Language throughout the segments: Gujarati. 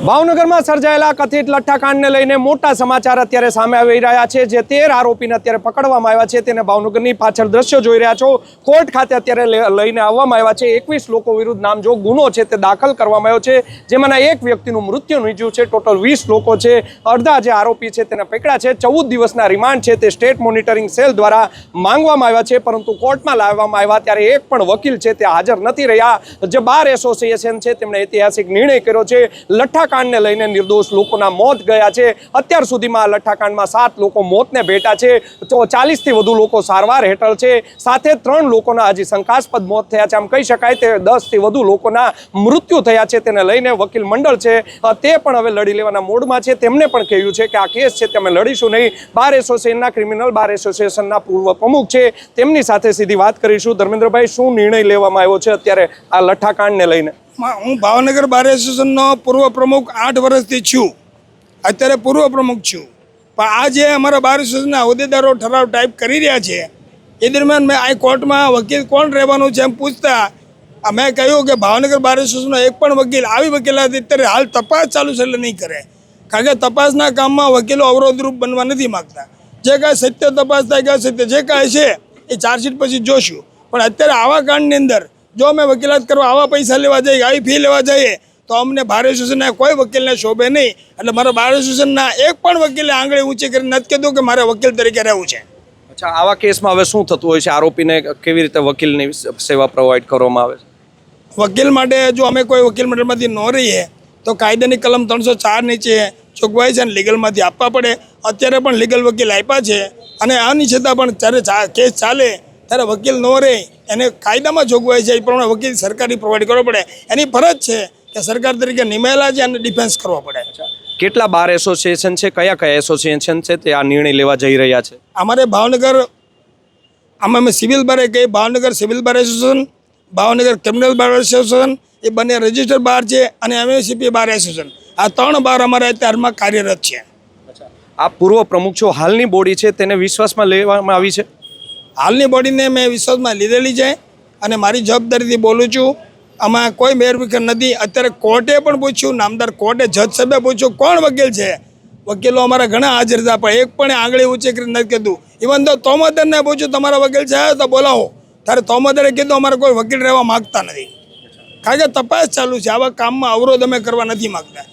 ભાવનગરમાં સર્જાયેલા કથિત લઠ્ઠાકાંડને લઈને મોટા સમાચાર અત્યારે સામે આવી રહ્યા છે। જે 13 આરોપીને અત્યારે પકડવામાં આવ્યા છે તેને ભાવનગરની પાછળ દ્રશ્યો જોઈ રહ્યા છો। કોર્ટ ખાતે અત્યારે લઈને આવવામાં આવ્યા છે। 21 લોકો વિરુદ્ધ નામજોગ ગુનો છે તે દાખલ કરવામાં આવ્યો છે, જેમાંના એક વ્યક્તિનું મૃત્યુ નીપજ્યું છે। ટોટલ 20 લોકો છે। અડધા જે આરોપી છે તેને પકડ્યા છે। 14 દિવસના રિમાન્ડ છે તે સ્ટેટ મોનિટરિંગ સેલ દ્વારા માંગવામાં આવ્યા છે, પરંતુ કોર્ટમાં લાવવામાં આવ્યા ત્યારે એક પણ વકીલ છે તે હાજર નથી રહ્યા। જે બાર એસોસિએશન છે તેમણે ઐતિહાસિક નિર્ણય કર્યો છે। લઠ્ઠાકાંડને લઈને નિર્દોષ લોકોના મોત ગયા છે। અત્યાર સુધીમાં લઠ્ઠાકાંડમાં 7 લોકો મોતને ભેટ્યા છે, તો 40 થી વધુ લોકો સારવાર હેઠળ છે, સાથે 3 લોકોના હજી શંકાસ્પદ મોત થયા છે। આમ કહી શકાય તે 10 થી વધુ લોકોના મૃત્યુ થયા છે। તેને લઈને વકીલ મંડળ છે તે પણ હવે લડી લેવાના મોડમાં છે। તેમને પણ કહ્યું છે કે આ કેસ છે તે અમે લડીશું નહીં। બાર એસોસિએશનના ક્રિમિનલ બાર એસોસિએશનના પૂર્વ પ્રમુખ છે, તેમની સાથે સીધી વાત કરીશું। ધર્મેન્દ્રભાઈ, શું નિર્ણય લેવામાં આવ્યો છે અત્યારે આ લઠ્ઠાકાંડને લઈને? હું ભાવનગર બાર એસોસિએશનનો પૂર્વ પ્રમુખ 8 વર્ષથી છું, અત્યારે પૂર્વ પ્રમુખ છું। પણ આ જે અમારા બાર એસોસિએશનના હોદ્દેદારો ઠરાવ ટાઈપ કરી રહ્યા છે એ દરમિયાન મેં આ કોર્ટમાં વકીલ કોણ રહેવાનું છે એમ પૂછતા મેં કહ્યું કે ભાવનગર બાર એસોસિએશનનો એક પણ વકીલ આવી વકીલાત અત્યારે હાલ તપાસ ચાલુ છે એટલે નહીં કરે, કારણ કે તપાસના કામમાં વકીલો અવરોધરૂપ બનવા નથી માગતા। જે કાંઈ સત્ય તપાસ થાય કે સત્ય જે કાંઈ છે એ ચાર્જશીટ પછી જોશું, પણ અત્યારે આવા કાંડની અંદર જો અમે વકીલાત કરવા આવા પૈસા લેવા જઈએ, આવી ફી લેવા જઈએ તો અમને બાર એસોસિએશનના કોઈ વકીલને શોભે નહીં। એટલે મારા બાર એસોસિએશનના એક પણ વકીલે આંગળી ઊંચી કરી નથી કીધું કે મારે વકીલ તરીકે રહેવું છે। અચ્છા, આવા કેસમાં હવે શું થતું હોય છે? આરોપીને કેવી રીતે વકીલની સેવા પ્રોવાઈડ કરવામાં આવે છે? વકીલ માટે જો અમે કોઈ વકીલ મંડળમાંથી ન રહીએ તો કાયદાની કલમ 304 નીચે જોગવાઈ છે અને લીગલમાંથી આપવા પડે। અત્યારે પણ લીગલ વકીલ આપ્યા છે અને આની છતાં પણ જ્યારે કેસ ચાલે ત્યારે વકીલ ન રહે એને કાયદામાં જોગવાઈ છે એ પ્રમાણે વકીલ સરકારી પ્રોવાઈડ કરવો પડે। એની ફરજ છે કે સરકાર તરીકે નિમાયેલા છે અને ડિફેન્સ કરવો પડે। કેટલા બાર એસોસિએશન છે, કયા કયા એસોસિએશન છે તે આ નિર્ણય લેવા જઈ રહ્યા છે? અમારે ભાવનગર અમે સિવિલ બારે કહીએ, Bhavnagar civil bar association, Bhavnagar criminal bar association, એ બંને રજિસ્ટર્ડ બાર છે, અને એમએસીપી બાર એસોસિએશન, આ 3 બાર અમારા અત્યારમાં કાર્યરત છે। આ પૂર્વ પ્રમુખ છો, હાલની બોડી છે તેને વિશ્વાસમાં લેવામાં આવી છે? હાલની બોડીને મેં વિશ્વાસમાં લીધેલી છે અને મારી જવાબદારીથી બોલું છું। આમાં કોઈ મેરવિખેર નથી। અત્યારે કોર્ટે પણ પૂછ્યું, નામદાર કોર્ટે જજ સાહેબે પૂછ્યું કોણ વકીલ છે, વકીલો અમારા ઘણા હાજર હતા પણ એક પણ આંગળી ઊંચી કરી નથી કીધું। ઇવન તો તોમદરને પૂછ્યું તમારા વકીલ છે તો બોલાવો, ત્યારે તોમદરે કીધું અમારે કોઈ વકીલ રહેવા માગતા નથી, કારણ કે તપાસ ચાલુ છે। આવા કામમાં અવરોધ અમે કરવા નથી માગતા।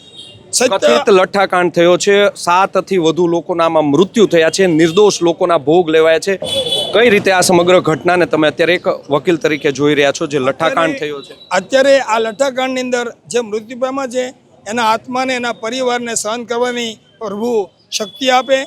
કથિત લઠ્ઠાકાંડ થયો છે, 7 થી વધુ લોકોના આમાં મૃત્યુ થયા છે, નિર્દોષ લોકોના ભોગ લેવાયા છે। કઈ રીતે આ સમગ્ર ઘટનાને તમે અત્યારે એક વકીલ તરીકે જોઈ રહ્યા છો જે લઠ્ઠાકાંડ થયો છે? અત્યારે આ લઠ્ઠાકાંડની અંદર જે મૃત્યુ પામ્યા છે એના આત્માને એના પરિવારને સહન કરવાની પ્રભુ શક્તિ આપે।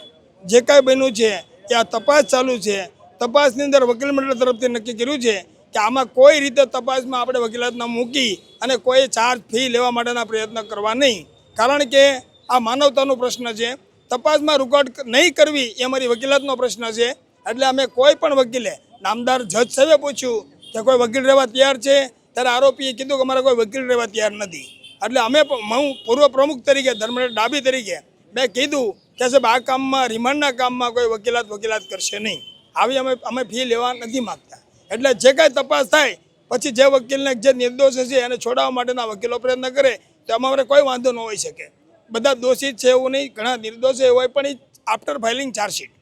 જે કાંઈ બન્યું છે એ આ તપાસ ચાલુ છે। તપાસની અંદર વકીલ મંડળ તરફથી નક્કી કર્યું છે કે આમાં કોઈ રીતે તપાસમાં આપણે વકીલાતના મૂકી અને કોઈ ચાર્જ ફી લેવા માટેના પ્રયત્ન કરવા નહીં, કારણ કે આ માનવતાનો પ્રશ્ન છે। તપાસમાં રૂકાવટ નહીં કરવી એ અમારી વકીલાતનો પ્રશ્ન છે। એટલે અમે કોઈ પણ વકીલે, નામદાર જજ સાહેબે પૂછ્યું કે કોઈ વકીલ રહેવા તૈયાર છે, ત્યારે આરોપીએ કીધું કે અમારે કોઈ વકીલ રહેવા તૈયાર નથી। એટલે હું પૂર્વ પ્રમુખ તરીકે, ધર્મેન્દ્ર ડાભી તરીકે મેં કીધું કે સાહેબ આ કામમાં, રિમાન્ડના કામમાં કોઈ વકીલાત કરશે નહીં, આવી અમે ફી લેવા નથી માગતા। એટલે જે કાંઈ તપાસ થાય પછી જે વકીલને જે નિર્દોષ છે એને છોડાવવા માટેના વકીલો પ્રયત્ન કરે તો અમારે કોઈ વાંધો ન હોઈ શકે। બધા દોષિત છે એવું નહીં, ઘણા નિર્દોષ હોય પણ એ આફ્ટર ફાઇલિંગ ચાર્જશીટ।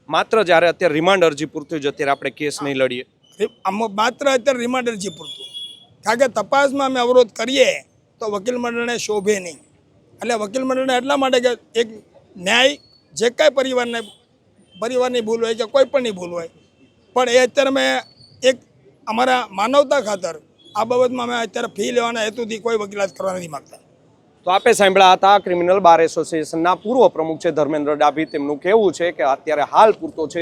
માત્ર જ્યારે અત્યારે રિમાન્ડ અરજી પૂરતું જ અત્યારે આપણે કેસ નહીં લડીએ? માત્ર અત્યારે રિમાન્ડ અરજી પૂરતું, કારણ કે તપાસમાં અમે અવરોધ કરીએ તો વકીલ મંડળને શોભે નહીં। એટલે વકીલ મંડળને એટલા માટે કે એક ન્યાય, જે કાંઈ પરિવારની ભૂલ હોય કે કોઈ પણની ભૂલ હોય, પણ એ અત્યારે અમે એક અમારા માનવતા ખાતર આ બાબતમાં અમે અત્યારે ફી લેવાના હેતુથી કોઈ વકીલાત કરવા નથી માગતા। તો આપે સાંભળ્યા હતા ક્રિમિનલ બાર એસોસિએશનના પૂર્વ પ્રમુખ છે ધર્મેન્દ્ર ડાભી। તેમનું કહેવું છે કે અત્યારે હાલ પૂરતો છે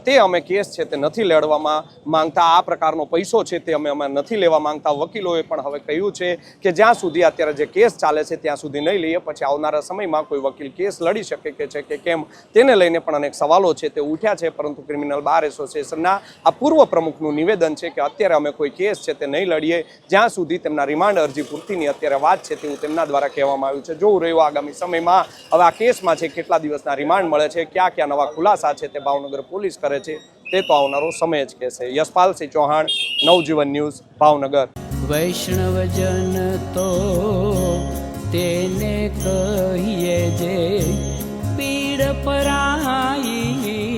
તે અમે કેસ છે તે નથી લડવામાં માંગતા, આ પ્રકારનો પૈસો છે તે અમે નથી લેવા માંગતા। વકીલોએ પણ હવે કહ્યું છે કે જ્યાં સુધી અત્યારે જે કેસ ચાલે છે ત્યાં સુધી નહીં લઈએ, પછી આવનારા સમયમાં કોઈ વકીલ કેસ લડી શકે કે કેમ તેને લઈને પણ અનેક સવાલો છે તે ઉઠ્યા છે। પરંતુ ક્રિમિનલ બાર એસોસિએશનના આ પૂર્વ પ્રમુખનું નિવેદન છે કે અત્યારે અમે કોઈ કેસ છે તે નહીં લડીએ જ્યાં સુધી તેમના રિમાન્ડ અરજી પૂર્તિની અત્યારે વાત છે તેવું તેમના દ્વારા કહેવામાં આવ્યું છે। જોવું રહ્યું આગામી સમયમાં હવે આ કેસમાં છે કેટલા દિવસના રિમાન્ડ મળે છે, ક્યાં નવા ખુલાસા છે તે ભાવનગર પોલીસ કરે છે તે તો આવનારો સમય જ કહેશે। યશપાલસિંહ ચૌહાણ, નવજીવન ન્યૂઝ, ભાવનગર। વૈષ્ણવજન તો તેને કહીએ જે પીડ પરાઈ